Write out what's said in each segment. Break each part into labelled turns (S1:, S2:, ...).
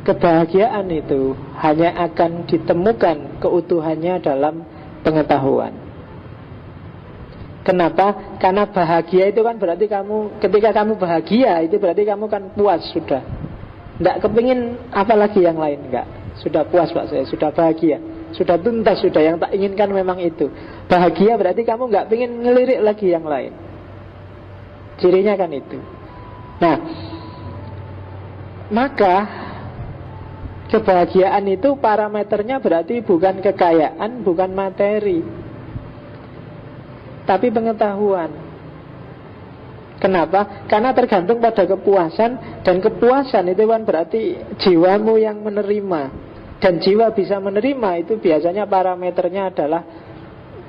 S1: kebahagiaan itu hanya akan ditemukan keutuhannya dalam pengetahuan. Kenapa? Karena bahagia itu kan berarti kamu, ketika kamu bahagia itu berarti kamu kan puas sudah. Tidak kepingin apa lagi yang lain, enggak. Sudah puas Pak saya, sudah bahagia, sudah tuntas, sudah yang tak inginkan memang itu. Bahagia berarti kamu enggak pingin ngelirik lagi yang lain. Cirinya kan itu. Nah, maka kebahagiaan itu parameternya berarti bukan kekayaan, bukan materi, tapi pengetahuan. Kenapa? Karena tergantung pada kepuasan. Dan kepuasan itu kan berarti jiwamu yang menerima. Dan jiwa bisa menerima itu biasanya parameternya adalah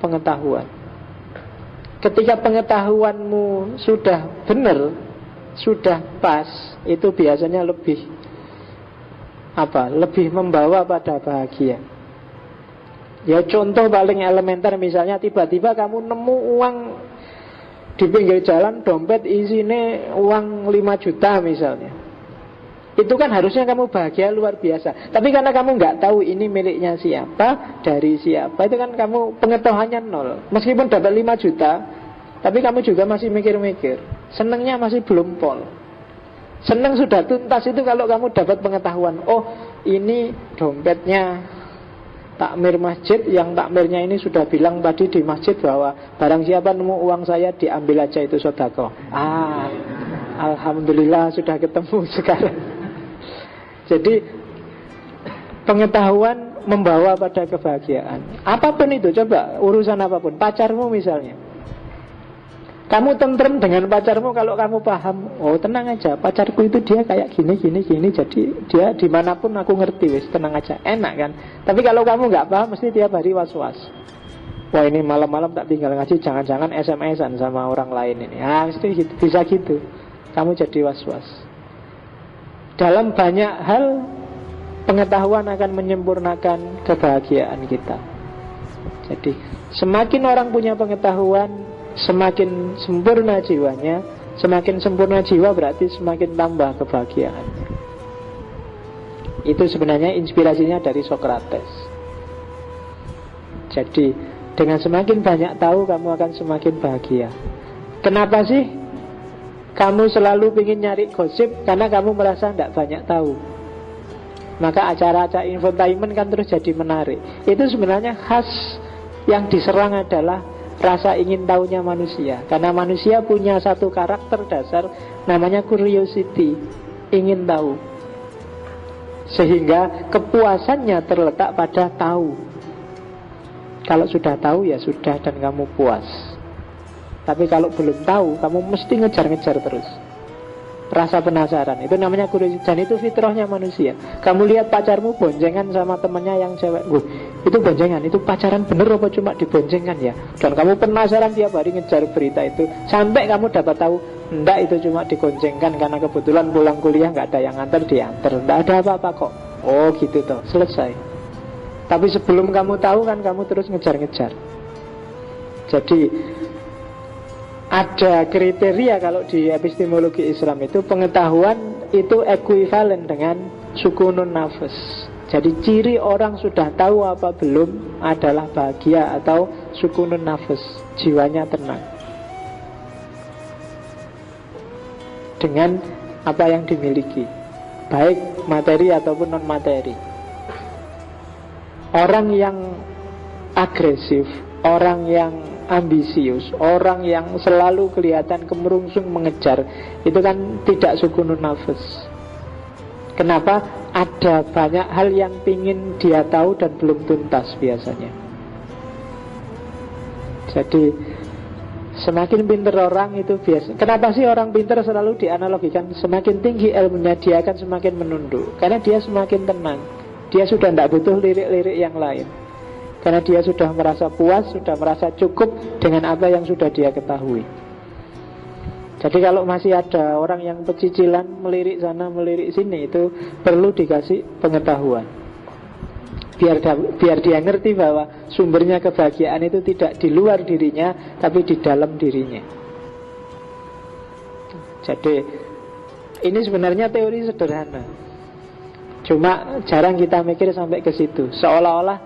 S1: pengetahuan. Ketika pengetahuanmu sudah benar, sudah pas, itu biasanya lebih lebih membawa pada bahagia. Ya contoh paling elementer, misalnya tiba-tiba kamu nemu uang di pinggir jalan, dompet isinya uang 5 juta misalnya. Itu kan harusnya kamu bahagia luar biasa. Tapi karena kamu nggak tahu ini miliknya siapa, dari siapa, itu kan kamu pengetahuannya nol. Meskipun dapat 5 juta, tapi kamu juga masih mikir-mikir. Senengnya masih belum pol. Seneng sudah tuntas itu kalau kamu dapat pengetahuan. Oh, ini dompetnya takmir masjid, yang takmirnya ini sudah bilang tadi di masjid bahwa barang siapa nemu uang saya diambil aja itu sedekah. Alhamdulillah sudah ketemu sekarang. Jadi pengetahuan membawa pada kebahagiaan. Apapun itu, coba urusan apapun, pacarmu misalnya. Kamu tentrem dengan pacarmu kalau kamu paham. Oh tenang aja, pacarku itu dia kayak gini. Jadi dia dimanapun aku ngerti, wis tenang aja, enak kan. Tapi kalau kamu nggak paham, mesti tiap hari was-was. Wah ini malam-malam tak tinggal ngaji, jangan-jangan SMS-an sama orang lain ini. Mesti gitu, bisa gitu. Kamu jadi was-was. Dalam banyak hal, pengetahuan akan menyempurnakan kebahagiaan kita. Jadi semakin orang punya pengetahuan, semakin sempurna jiwanya. Semakin sempurna jiwa berarti semakin tambah kebahagiaan. Itu sebenarnya inspirasinya dari Socrates. Jadi dengan semakin banyak tahu, kamu akan semakin bahagia. Kenapa sih kamu selalu ingin nyari gosip? Karena kamu merasa tidak banyak tahu. Maka acara-acara infotainment kan terus jadi menarik. Itu sebenarnya khas yang diserang adalah rasa ingin tahunya manusia. Karena manusia punya satu karakter dasar, namanya curiosity, ingin tahu. Sehingga kepuasannya terletak pada tahu. Kalau sudah tahu ya sudah, dan kamu puas. Tapi kalau belum tahu, kamu mesti ngejar-ngejar terus. Rasa penasaran, itu namanya curiosity. Dan itu fitrahnya manusia. Kamu lihat pacarmu boncengan sama temennya yang cewek, itu boncengan, itu pacaran bener apa cuma diboncengan ya? Dan kamu penasaran tiap hari ngejar berita itu, sampai kamu dapat tahu enggak, itu cuma digoncengkan karena kebetulan pulang kuliah nggak ada yang nganter, diantar, enggak ada apa-apa kok. Oh gitu toh, selesai. Tapi sebelum kamu tahu kan kamu terus ngejar-ngejar. Jadi ada kriteria kalau di epistemologi Islam itu, pengetahuan itu ekuivalen dengan sukunun nafas. Jadi ciri orang sudah tahu apa belum adalah bahagia atau sukunun nafas, jiwanya tenang dengan apa yang dimiliki, baik materi ataupun non materi. Orang yang agresif, orang yang ambisius, orang yang selalu kelihatan kemerungsung mengejar, itu kan tidak sukunun nafas. Kenapa? Ada banyak hal yang pingin dia tahu dan belum tuntas biasanya. Jadi semakin pintar orang itu biasa. Kenapa sih orang pintar selalu dianalogikan semakin tinggi ilmunya dia akan semakin menunduk? Karena dia semakin tenang. Dia sudah tidak butuh lirik-lirik yang lain. Karena dia sudah merasa puas, sudah merasa cukup dengan apa yang sudah dia ketahui. Jadi kalau masih ada orang yang pecicilan, melirik sana, melirik sini, itu perlu dikasih pengetahuan. Biar dia ngerti bahwa sumbernya kebahagiaan itu tidak di luar dirinya, tapi di dalam dirinya. Jadi ini sebenarnya teori sederhana. Cuma jarang kita mikir sampai ke situ. Seolah-olah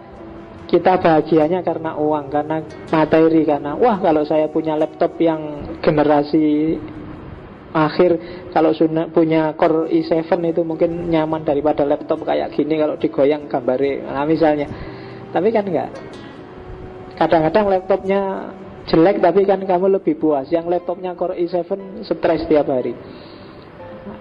S1: kita bahagianya karena uang, karena materi, karena wah kalau saya punya laptop yang generasi akhir, kalau punya Core i7 itu mungkin nyaman daripada laptop kayak gini kalau digoyang gambarnya, nah misalnya. Tapi kan enggak. Kadang-kadang laptopnya jelek tapi kan kamu lebih puas. Yang laptopnya Core i7 stres tiap hari.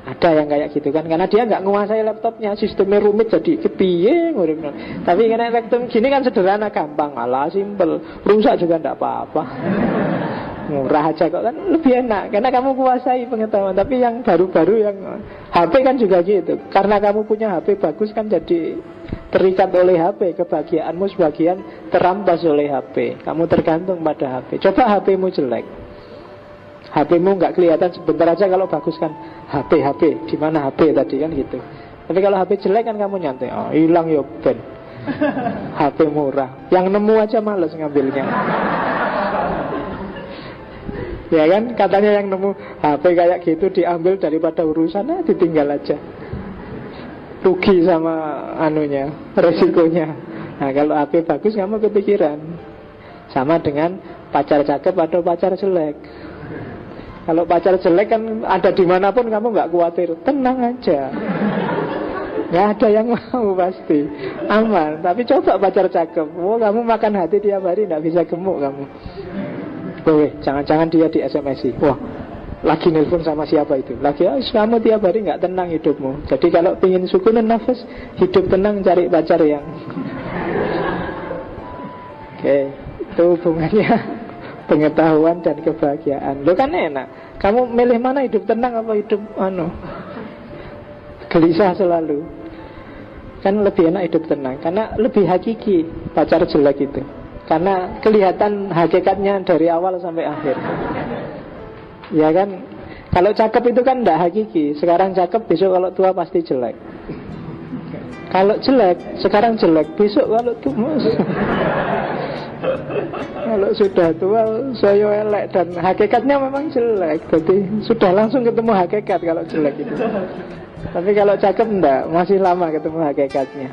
S1: Ada yang kayak gitu kan, karena dia nggak menguasai laptopnya, sistemnya rumit jadi kepiye ngurip. Tapi karena laptop gini kan sederhana, gampang, alah simple, rusak juga nggak apa-apa. Murah aja kok, kan lebih enak karena kamu kuasai pengetahuan. Tapi yang baru-baru yang HP kan juga gitu, karena kamu punya HP bagus kan jadi terikat oleh HP. Kebahagiaanmu sebagian terampas oleh HP. Kamu tergantung pada HP. Coba HP-mu jelek, HP-mu nggak kelihatan, sebentar aja kalau bagus kan HP, di mana HP tadi kan gitu. Tapi kalau HP jelek kan kamu nyantai, oh hilang ya ben. HP murah, yang nemu aja males ngambilnya. Ya kan, katanya yang nemu HP kayak gitu diambil daripada urusan, ditinggal aja. Rugi sama anunya, resikonya. Nah kalau HP bagus kamu kepikiran. Sama dengan pacar cakep atau pacar jelek. Kalau pacar jelek kan ada dimanapun kamu nggak khawatir, tenang aja, nggak ada yang mau pasti aman. Tapi coba pacar cakep, kamu makan hati tiap hari nggak bisa gemuk kamu. Jangan-jangan dia di SMS-i, wah lagi nelpon sama siapa itu, lagi kamu tiap hari nggak tenang hidupmu. Jadi kalau ingin sukunan nafas, hidup tenang, cari pacar yang oke, itu hubungannya pengetahuan dan kebahagiaan. Lo kan enak. Kamu milih mana, hidup tenang apa hidup gelisah selalu? Kan lebih enak hidup tenang, karena lebih hakiki pacar jelek itu. Karena kelihatan hakikatnya dari awal sampai akhir. Ya kan? Kalau cakep itu kan tidak hakiki. Sekarang cakep, besok kalau tua pasti jelek. Kalau jelek, sekarang jelek, besok kalau tua kalau sudah tua saya elek, dan hakikatnya memang jelek. Jadi sudah langsung ketemu hakikat kalau jelek itu. Tapi kalau cakep enggak, masih lama ketemu hakikatnya.